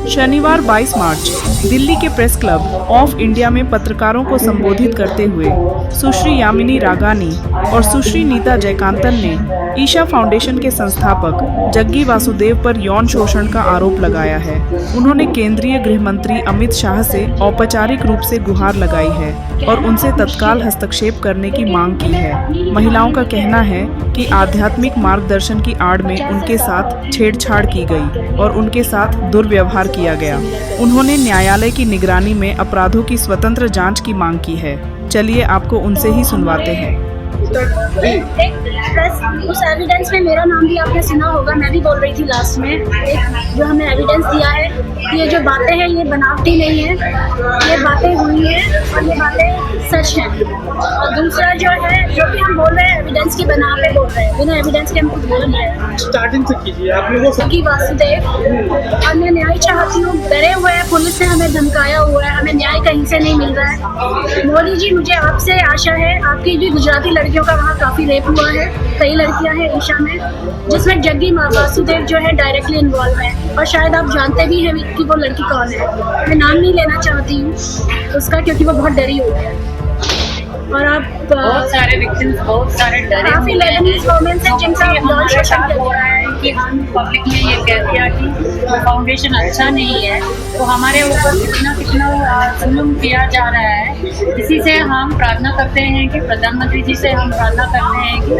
शनिवार 22 मार्च दिल्ली के press club of India में पत्रकारों को संबोधित करते हुए सुश्री यामिनी रागानी और सुश्री नीता जयकांतन ने ईशा फाउंडेशन के संस्थापक जग्गी वासुदेव पर यौन शोषण का आरोप लगाया है। उन्होंने केंद्रीय गृह मंत्री अमित शाह से औपचारिक रूप से गुहार लगाई है और उनसे तत्काल हस्तक्षेप करने की मांग की है। महिलाओं का कहना है कि आध्यात्मिक मार्गदर्शन की आड़ में उनके साथ छेड़छाड़ की गई और उनके साथ दुर्व्यवहार किया गया। उन्होंने न्यायालय की निगरानी में अपराधों की स्वतंत्र जांच की मांग की है। चलिए आपको उनसे ही सुनवाते हैं। उस एविडेंस में मेरा नाम भी आपने सुना होगा, मैं भी बोल रही थी लास्ट में। एक जो हमें एविडेंस दिया है कि ये जो बातें हैं ये बनावटी नहीं है, ये बातें हुई हैं और ये बातें सच हैं। और दूसरा जो है, जो भी हम बोल रहे हैं एविडेंस की बना पे बोल रहे हैं, बिना एविडेंस के हम कुछ बोल नहीं रहे। स्टार्टिंग से कीजिए आप लोगों से। जग्गी वासुदेव और मैं न्याय चाहती हूँ। डरे हुए हैं, पुलिस ने हमें धमकाया हुआ है, हमें न्याय कहीं से नहीं मिल रहा है। मोदी जी, मुझे आपसे आशा है, आपकी भी गुजराती लड़कियों का वहाँ काफ़ी रेप हुआ है, कई लड़कियां हैं ईशा में, जिसमें जग्गी वासुदेव जो है डायरेक्टली इन्वॉल्व है। और शायद आप जानते भी हैं कि वो लड़की कौन है। मैं नाम नहीं लेना चाहती हूँ उसका, क्योंकि वो बहुत डरी हुई है। और आप बहुत सारे विक्टिम्स, बहुत सारे डरे काफी लेबनीज वुमेन्स हैं जिनका यौन शोषण हो रहा है कि हम पब्लिक ने ये कह दिया कि फाउंडेशन अच्छा नहीं है, तो हमारे ऊपर कितना जुल्म किया जा रहा है। इसी से हम प्रार्थना करते हैं कि प्रधानमंत्री जी से हम प्रार्थना करते हैं कि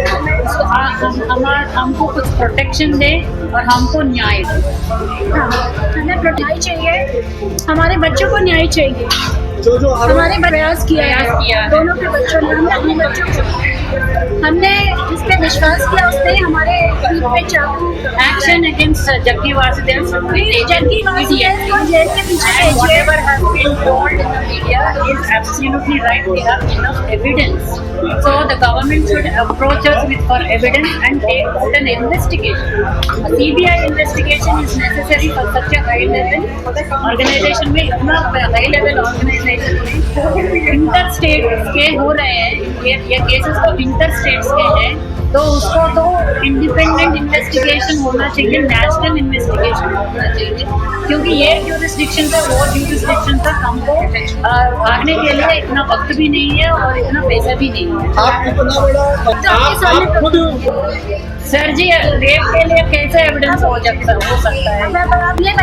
हमको कुछ प्रोटेक्शन दे और हमको न्याय दे। हमें न्याय चाहिए, हमारे बच्चों को न्याय चाहिए। जो हमारे प्रयास किया है दोनों के बच्चों ने, हमने अपने बच्चों को, हमने जिस पे विश्वास किया उसने हमारे पीठ पे चाकू। एक्शन अगेंस्ट जग्गी वासुदेव, जग्गी वासुदेव को जेल के पीछे भेजिए। whatever has been told in the media is absolutely right. We have enough evidence, so the government should approach us with for evidence and take out an investigation. A CBI investigation is necessary for such a high level organization में, इतना high level organization में inter state के हो रहे हैं, ये cases तो inter states के हैं, तो उसको तो इंडिपेंडेंट इन्वेस्टिगेशन होना चाहिए, नेशनल इन्वेस्टिगेशन होना चाहिए, क्योंकि ये ज्यूरिसडिक्शन था, वो ज्यूरिसडिक्शन तक हमको भागने के लिए इतना वक्त भी नहीं है और इतना पैसा भी नहीं है। आप इतना बड़ा आप खुद सर जी, रेप के लिए कैसे एविडेंस हो सकता है?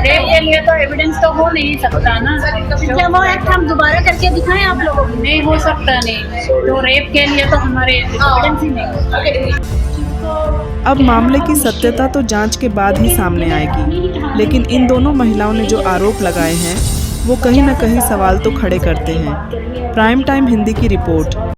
रेप के लिए तो एविडेंस तो हो नहीं सकता ना। क्या वो एक्ट हम दोबारा करके दिखाएं आप लोगों को? नहीं हो सकता, नहीं तो रेप के लिए तो हमारे एविडेंस ही नहीं। अब मामले की सत्यता तो जांच के बाद ही सामने आएगी, लेकिन इन दोनों महिलाओं ने जो आरोप लगाए हैं वो कहीं न कहीं सवाल तो खड़े करते हैं। प्राइम टाइम हिंदी की रिपोर्ट।